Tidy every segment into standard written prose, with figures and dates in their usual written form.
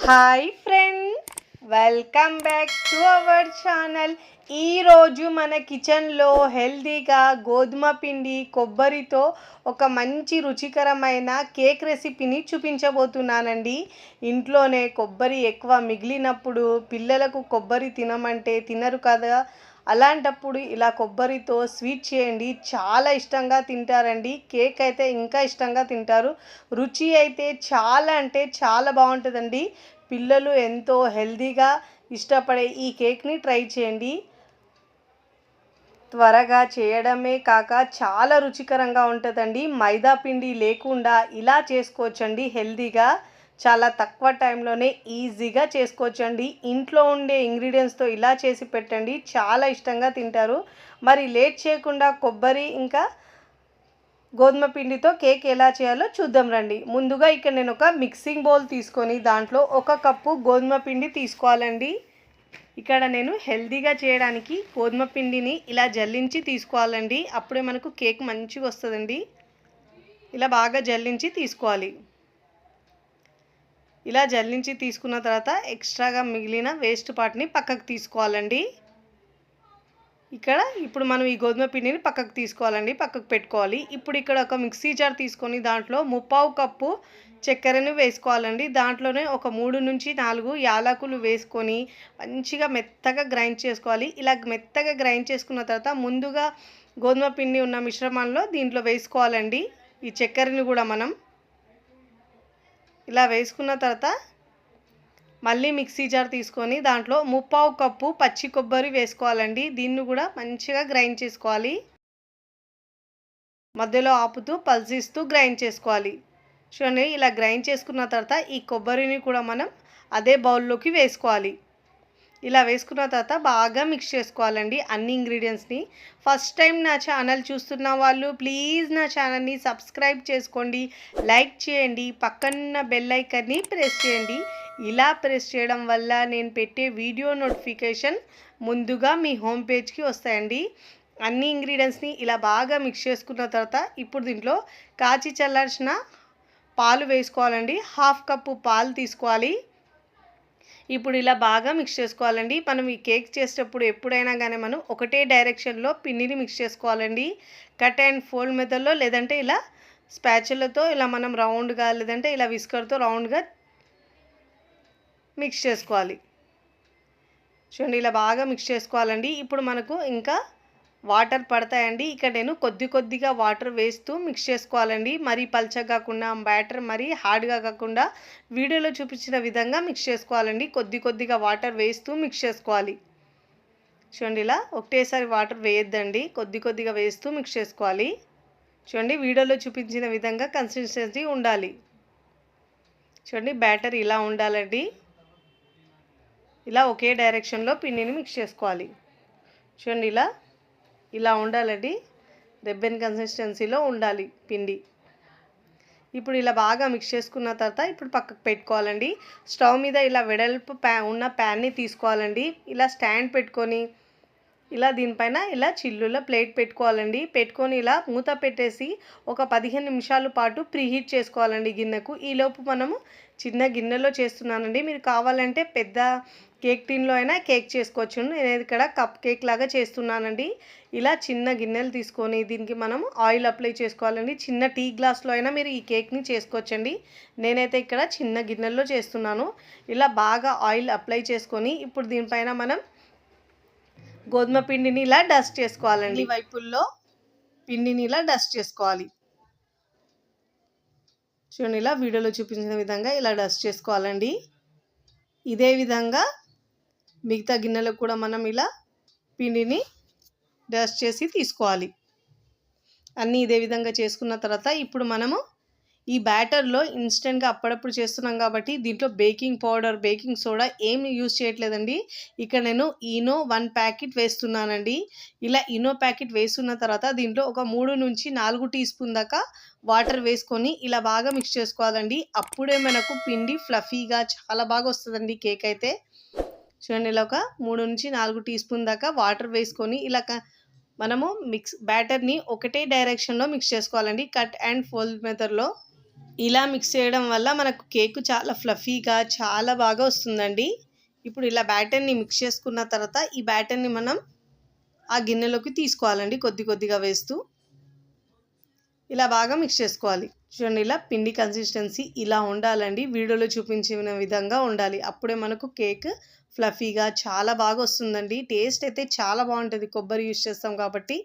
Hi friend, welcome back to our channel. ఈరోజు మన కిచెన్లో హెల్తీగా గోధుమ పిండి కొబ్బరితో ఒక మంచి రుచికరమైన కేక్ రెసిపీని చూపించబోతున్నానండి. ఇంట్లోనే కొబ్బరి ఎక్కువ మిగిలినప్పుడు పిల్లలకు కొబ్బరి తినమంటే తినరు కదా. అలాంటప్పుడు ఇలా కొబ్బరితో స్వీట్ చేయండి, చాలా ఇష్టంగా తింటారండి. కేక్ అయితే ఇంకా ఇష్టంగా తింటారు. రుచి అయితే చాలా అంటే చాలా బాగుంటుందండి. పిల్లలు ఎంతో హెల్తీగా ఇష్టపడే ఈ కేక్ని ట్రై చేయండి. త్వరగా చేయడమే కాక చాలా రుచికరంగా ఉంటుందండి. మైదా పిండి లేకుండా ఇలా చేసుకోవచ్చండి. హెల్తీగా చాలా తక్కువ టైంలోనే ఈజీగా చేసుకోవచ్చండి. ఇంట్లో ఉండే ఇంగ్రీడియంట్స్తో ఇలా చేసి పెట్టండి, చాలా ఇష్టంగా తింటారు. మరి లేట్ చేయకుండా కొబ్బరి ఇంకా గోధుమ పిండితో కేక్ ఎలా చేయాలో చూద్దాం రండి. ముందుగా ఇక్కడ నేను ఒక మిక్సింగ్ బౌల్ తీసుకొని దాంట్లో 1 కప్పు గోధుమ పిండి తీసుకోవాలండి. ఇక్కడ నేను హెల్తీగా చేయడానికి గోధుమ పిండిని ఇలా జల్లించి తీసుకోవాలండి. అప్పుడే మనకు కేక్ మంచిగా వస్తుందండి. ఇలా బాగా జల్లించి తీసుకోవాలి. ఇలా జల్లించి తీసుకున్న తర్వాత ఎక్స్ట్రాగా మిగిలిన వేస్ట్ పార్ట్ని పక్కకు తీసుకోవాలండి. ఇప్పుడు మనం ఈ గోధుమ పిండిని పక్కకు తీసుకోవాలండి, పక్కకు పెట్టుకోవాలి. ఇప్పుడు ఇక్కడ ఒక మిక్సీ జార్ తీసుకొని దాంట్లో 3/4 కప్పు చక్కెరను వేసుకోవాలండి. దాంట్లోనే ఒక 3 నుంచి 4 యాలకులు వేసుకొని మంచిగా మెత్తగా గ్రైండ్ చేసుకోవాలి. ఇలా మెత్తగా గ్రైండ్ చేసుకున్న తర్వాత ముందుగా గోధుమ పిండి ఉన్న మిశ్రమంలో దీంట్లో వేసుకోవాలండి. ఈ చక్కెరని కూడా మనం ఇలా వేసుకున్న తర్వాత మళ్ళీ మిక్సీ జార్ తీసుకొని దాంట్లో 3/4 కప్పు పచ్చి కొబ్బరి వేసుకోవాలండి. దీన్ని కూడా మంచిగా గ్రైండ్ చేసుకోవాలి. మధ్యలో ఆపుతూ పల్సిస్తూ గ్రైండ్ చేసుకోవాలి. చూడండి, ఇలా గ్రైండ్ చేసుకున్న తర్వాత ఈ కొబ్బరిని కూడా మనం అదే బౌల్లోకి వేసుకోవాలి. ఇలా వేసుకున్న తర్వాత బాగా మిక్స్ చేసుకోవాలండి అన్ని ఇంగ్రీడియంట్స్ని. ఫస్ట్ టైం నా ఛానల్ చూస్తున్న వాళ్ళు ప్లీజ్ నా ఛానల్ని సబ్స్క్రైబ్ చేసుకోండి, లైక్ చేయండి, పక్కన బెల్ ఐకాన్ని ప్రెస్ చేయండి. ఇలా ప్రెస్ చేయడం వల్ల నేను పెట్టే వీడియో నోటిఫికేషన్ ముందుగా మీ హోమ్ పేజ్కి వస్తాయండి. అన్ని ఇంగ్రీడియంట్స్ని ఇలా బాగా మిక్స్ చేసుకున్న తర్వాత ఇప్పుడు దీంట్లో కాచి చల్లార్చిన పాలు వేసుకోవాలండి. 1/2 కప్పు పాలు తీసుకోవాలి. ఇప్పుడు ఇలా బాగా మిక్స్ చేసుకోవాలండి. మనం ఈ కేక్ చేసేటప్పుడు ఎప్పుడైనా కానీ మనం ఒకటే డైరెక్షన్లో పిండిని మిక్స్ చేసుకోవాలండి. కట్ అండ్ ఫోల్డ్ మెథడ్లో, లేదంటే ఇలా స్పాచులతో ఇలా మనం రౌండ్గా, లేదంటే ఇలా విస్కర్తో రౌండ్గా మిక్స్ చేసుకోవాలి. చూడండి, ఇలా బాగా మిక్స్ చేసుకోవాలండి. ఇప్పుడు మనకు ఇంకా వాటర్ పడతాయండి. ఇక్కడ నేను కొద్దిగా వాటర్ వేస్తూ మిక్స్ చేసుకోవాలండి. మరీ పల్చగా కాకుండా, బ్యాటర్ మరీ హార్డ్గా కాకుండా వీడియోలో చూపించిన విధంగా మిక్స్ చేసుకోవాలండి. కొద్దిగా వాటర్ వేస్తూ మిక్స్ చేసుకోవాలి. చూడండి, ఇలా ఒకటేసారి వాటర్ వేయొద్దండి, కొద్దిగా వేస్తూ మిక్స్ చేసుకోవాలి. చూడండి, వీడియోలో చూపించిన విధంగా కన్సిస్టెన్సీ ఉండాలి. చూడండి, బ్యాటర్ ఇలా ఉండాలండి. ఇలా ఒకే డైరెక్షన్లో పిండిని మిక్స్ చేసుకోవాలి. చూడండి, ఇలా ఉండాలండి. రెబ్బెన్ కన్సిస్టెన్సీలో ఉండాలి పిండి. ఇప్పుడు ఇలా బాగా మిక్స్ చేసుకున్న తర్వాత ఇప్పుడు పక్కకు పెట్టుకోవాలండి. స్టవ్ మీద ఇలా వెడల్పు ఉన్న ప్యాన్ని తీసుకోవాలండి. ఇలా స్టాండ్ పెట్టుకొని ఇలా దీనిపైన ఇలా చిల్లుల ప్లేట్ పెట్టుకోవాలండి. పెట్టుకొని ఇలా మూత పెట్టేసి ఒక 15 నిమిషాల పాటు ప్రీహీట్ చేసుకోవాలండి గిన్నెకు. ఈలోపు మనము చిన్న గిన్నెలో చేస్తున్నానండి. మీరు కావాలంటే పెద్ద కేక్ టిన్లో అయినా కేక్ చేసుకోవచ్చు. నేను ఇక్కడ కప్ కేక్ లాగా చేస్తున్నానండి. ఇలా చిన్న గిన్నెలు తీసుకొని దీనికి మనం ఆయిల్ అప్లై చేసుకోవాలండి. చిన్న టీ గ్లాస్లో అయినా మీరు ఈ కేక్ని చేసుకోవచ్చండి. నేనైతే ఇక్కడ చిన్న గిన్నెల్లో చేస్తున్నాను. ఇలా బాగా ఆయిల్ అప్లై చేసుకొని ఇప్పుడు దీనిపైన మనం గోధుమ పిండిని ఇలా డస్ట్ చేసుకోవాలండి. ఈ వైపుల్లో పిండిని ఇలా డస్ట్ చేసుకోవాలి. చూడండి, ఇలా వీడియోలో చూపించిన విధంగా ఇలా డస్ట్ చేసుకోవాలండి. ఇదే విధంగా మిగతా గిన్నెలకు కూడా మనం ఇలా పిండిని డస్ట్ చేసి తీసుకోవాలి. అన్నీ ఇదే విధంగా చేసుకున్న తర్వాత ఇప్పుడు మనము ఈ బ్యాటర్లో ఇన్స్టెంట్గా అప్పుడప్పుడు చేస్తున్నాం కాబట్టి దీంట్లో బేకింగ్ పౌడర్, బేకింగ్ సోడా ఏమి యూజ్ చేయట్లేదండి. ఇక్కడ నేను ఈనో 1 ప్యాకెట్ వేస్తున్నానండి. ఇలా ఈనో ప్యాకెట్ వేసుకున్న తర్వాత దీంట్లో ఒక 3 నుంచి 4 టీ స్పూన్ దాకా వాటర్ వేసుకొని ఇలా బాగా మిక్స్ చేసుకోవాలండి. అప్పుడే మనకు పిండి ఫ్లఫీగా చాలా బాగా వస్తుందండి కేక్ అయితే. చూడండి, ఇలా ఒక 3 నుంచి 4 టీ స్పూన్ దాకా వాటర్ వేసుకొని ఇలా మనము బ్యాటర్ని ఒకటే డైరెక్షన్లో మిక్స్ చేసుకోవాలండి. కట్ అండ్ ఫోల్డ్ మెథడ్లో. ఇలా మిక్స్ చేయడం వల్ల మనకు కేక్ చాలా ఫ్లఫీగా చాలా బాగా వస్తుందండి. ఇప్పుడు ఇలా బ్యాటర్‌ని మిక్స్ చేసుకున్న తర్వాత ఈ బ్యాటర్‌ని మనం ఆ గిన్నెలోకి తీసుకోవాలండి కొద్ది కొద్దిగా వేస్తూ. ఇలా బాగా మిక్స్ చేసుకోవాలి. చూడండి ఇలా పిండి కన్సిస్టెన్సీ ఇలా ఉండాలండి. వీడియోలో చూపించిన విధంగా ఉండాలి. అప్పుడే మనకు కేక్ ఫ్లఫీగా చాలా బాగా వస్తుందండి. టేస్ట్ అయితే చాలా బాగుంటుంది కొబ్బరి యూజ్ చేస్తాం కాబట్టి.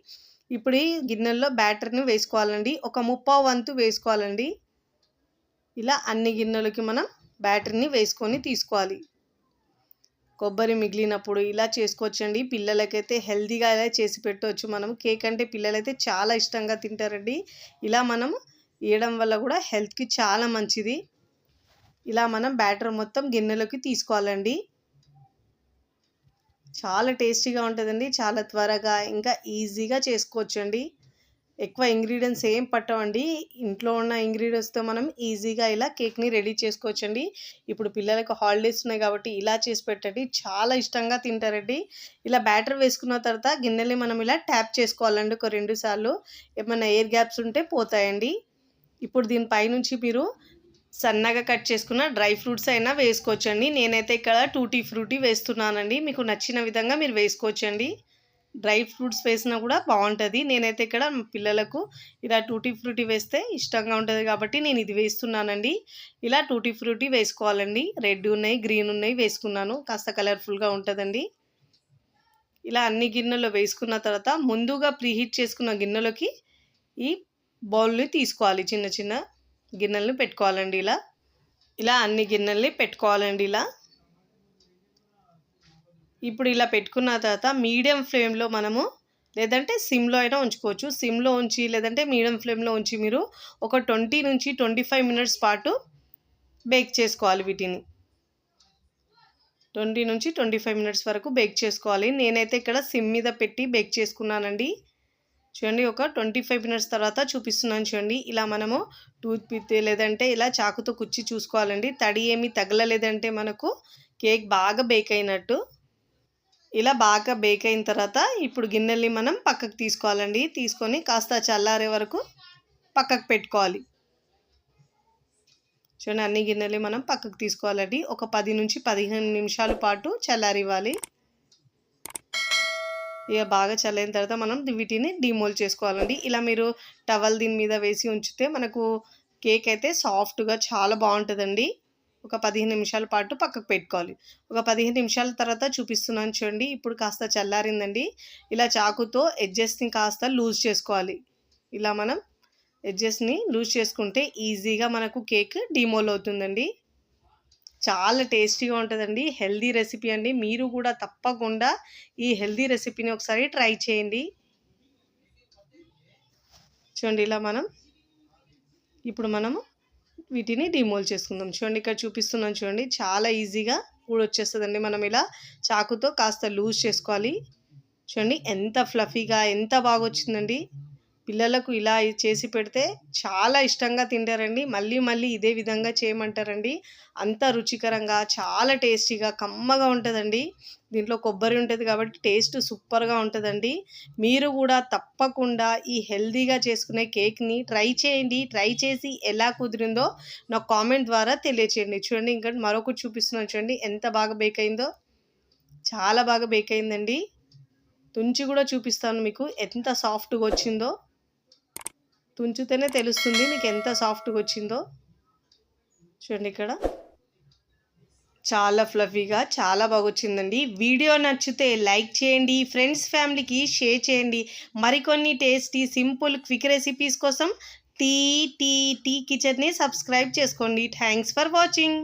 ఇప్పుడు ఈ గిన్నెల్లో బ్యాటర్‌ని వేసుకోవాలండి. ఒక ముప్పావు వంతు వేసుకోవాలండి. ఇలా అన్ని గిన్నెలకి మనం బ్యాటర్‌ని వేసుకొని తీసుకోవాలి. కొబ్బరి మిగిలినప్పుడు ఇలా చేసుకోవచ్చండి. పిల్లలకైతే హెల్తీగా ఇలా చేసి పెట్టవచ్చు మనం. కేక్ అంటే పిల్లలైతే చాలా ఇష్టంగా తింటారండి. ఇలా మనం ఇవ్వడం వల్ల కూడా హెల్త్‌కి చాలా మంచిది. ఇలా మనం బ్యాటర్ మొత్తం గిన్నెలోకి తీసుకోవాలండి. చాలా టేస్టీగా ఉంటుందండి. చాలా త్వరగా ఇంకా ఈజీగా చేసుకోవచ్చండి. ఎక్కువ ఇంగ్రీడియంట్స్ ఏం పట్టవండి. ఇంట్లో ఉన్న ఇంగ్రీడియంట్స్‌తో మనం ఈజీగా ఇలా కేక్‌ని రెడీ చేసుకోవచ్చండి. ఇప్పుడు పిల్లలకు హాలిడేస్ ఉన్నాయి కాబట్టి ఇలా చేసి పెట్టండి. చాలా ఇష్టంగా తింటారండి. ఇలా బ్యాటర్ వేసుకున్న తర్వాత గిన్నెల్ని మనం ఇలా ట్యాప్ చేసుకోవాలండి ఒక 2 సార్లు. ఏమన్నా ఎయిర్ గ్యాప్స్ ఉంటే పోతాయండి. ఇప్పుడు దీని పైనుంచి మీరు సన్నగా కట్ చేసుకున్న డ్రై ఫ్రూట్స్ అయినా వేసుకోవచ్చండి. నేనైతే ఇక్కడ టూటీ ఫ్రూటీ వేస్తున్నానండి. మీకు నచ్చిన విధంగా మీరు వేసుకోవచ్చండి. డ్రై ఫ్రూట్స్ వేసినా కూడా బాగుంటుంది. నేనైతే ఇక్కడ పిల్లలకు ఇలా టూటీ ఫ్రూటీ వేస్తే ఇష్టంగా ఉంటుంది కాబట్టి నేను ఇది వేస్తున్నానండి. ఇలా టూటీ ఫ్రూటీ వేసుకోవాలండి. రెడ్ ఉన్నాయి, గ్రీన్ ఉన్నాయి వేసుకున్నాను. కాస్త కలర్ఫుల్గా ఉంటుందండి. ఇలా అన్ని గిన్నెల్లో వేసుకున్న తర్వాత ముందుగా ప్రీహీట్ చేసుకున్న గిన్నెలోకి ఈ బౌల్ని తీసుకోవాలి. చిన్న చిన్న గిన్నెలను పెట్టుకోవాలండి. ఇలా అన్ని గిన్నెల్ని పెట్టుకోవాలండి. ఇప్పుడు ఇలా పెట్టుకున్న తర్వాత మీడియం ఫ్లేమ్లో మనము లేదంటే సిమ్లో అయినా ఉంచుకోవచ్చు. సిమ్లో ఉంచి లేదంటే మీడియం ఫ్లేమ్లో ఉంచి మీరు ఒక 20 నుంచి 25 మినిట్స్ పాటు బేక్ చేసుకోవాలి. వీటిని 20 నుంచి 25 మినిట్స్ వరకు బేక్ చేసుకోవాలి. నేనైతే ఇక్కడ సిమ్ మీద పెట్టి బేక్ చేసుకున్నానండి. చూడండి ఒక 25 మినిట్స్ తర్వాత చూపిస్తున్నాను చూడండి. ఇలా మనము టూత్ పిక్ లేదంటే ఇలా చాకుతో కుచ్చి చూసుకోవాలండి. తడి ఏమీ తగలలేదంటే మనకు కేక్ బాగా బేక్ అయినట్టు. ఇలా బాగా బేక్ అయిన తర్వాత ఇప్పుడు గిన్నెల్ని మనం పక్కకు తీసుకోవాలండి. తీసుకొని కాస్త చల్లారే వరకు పక్కకు పెట్టుకోవాలి. చూడండి అన్ని గిన్నెల్ని మనం పక్కకు తీసుకోవాలండి. ఒక 10 నుంచి 15 నిమిషాల పాటు చల్లారివ్వాలి. ఇక బాగా చల్లైన తర్వాత మనం వీటిని డీమోల్డ్ చేసుకోవాలండి. ఇలా మీరు టవల్ దీని మీద వేసి ఉంచితే మనకు కేక్ అయితే సాఫ్ట్గా చాలా బాగుంటుందండి. ఒక 15 నిమిషాల పాటు పక్కకు పెట్టుకోవాలి. ఒక 15 నిమిషాల తర్వాత చూపిస్తున్నాను చూడండి. ఇప్పుడు కాస్త చల్లారిందండి. ఇలా చాకుతో ఎడ్జెస్ని కాస్త లూజ్ చేసుకోవాలి. ఇలా మనం ఎడ్జెస్ని లూజ్ చేసుకుంటే ఈజీగా మనకు కేక్ డీమోల్డ్ అవుతుందండి. చాలా టేస్టీగా ఉంటుందండి. హెల్దీ రెసిపీ అండి. మీరు కూడా తప్పకుండా ఈ హెల్దీ రెసిపీని ఒకసారి ట్రై చేయండి. చూడండి ఇలా ఇప్పుడు మనము వీటిని డీమోల్డ్ చేసుకుందాం. చూడండి ఇక్కడ చూపిస్తున్నాను చూడండి. చాలా ఈజీగా ఊడొచ్చేస్తుందండి. మనం ఇలా చాకుతో కాస్త లూజ్ చేసుకోవాలి. చూడండి ఎంత ఫ్లఫీగా ఎంత బాగా వచ్చిందండి. పిల్లలకు ఇలా చేసి పెడితే చాలా ఇష్టంగా తింటారండి. మళ్ళీ మళ్ళీ ఇదే విధంగా చేయమంటారండి. అంత రుచికరంగా చాలా టేస్టీగా కమ్మగా ఉంటుందండి. దీంట్లో కొబ్బరి ఉంటుంది కాబట్టి టేస్ట్ సూపర్గా ఉంటుందండి. మీరు కూడా తప్పకుండా ఈ హెల్తీగా చేసుకునే కేక్ని ట్రై చేయండి. ట్రై చేసి ఎలా కుదిరిందో నాకు కామెంట్ ద్వారా తెలియచేయండి. చూడండి ఇంకా మరొకటి చూపిస్తున్నాను చూడండి ఎంత బాగా బేక్ అయిందో. చాలా బాగా బేక్ అయిందండి. తుంచి కూడా చూపిస్తాను మీకు ఎంత సాఫ్ట్గా వచ్చిందో. తుంచితేనే తెలుస్తుంది మీకు ఎంత సాఫ్ట్గా వచ్చిందో. చూడండి ఇక్కడ చాలా ఫ్లఫీగా చాలా బాగా వచ్చిందండి. వీడియో నచ్చితే లైక్ చేయండి. ఫ్రెండ్స్ ఫ్యామిలీకి షేర్ చేయండి. మరికొన్ని టేస్టీ సింపుల్ క్విక్ రెసిపీస్ కోసం టీ కిచెన్ని సబ్స్క్రైబ్ చేసుకోండి. Thanks for watching.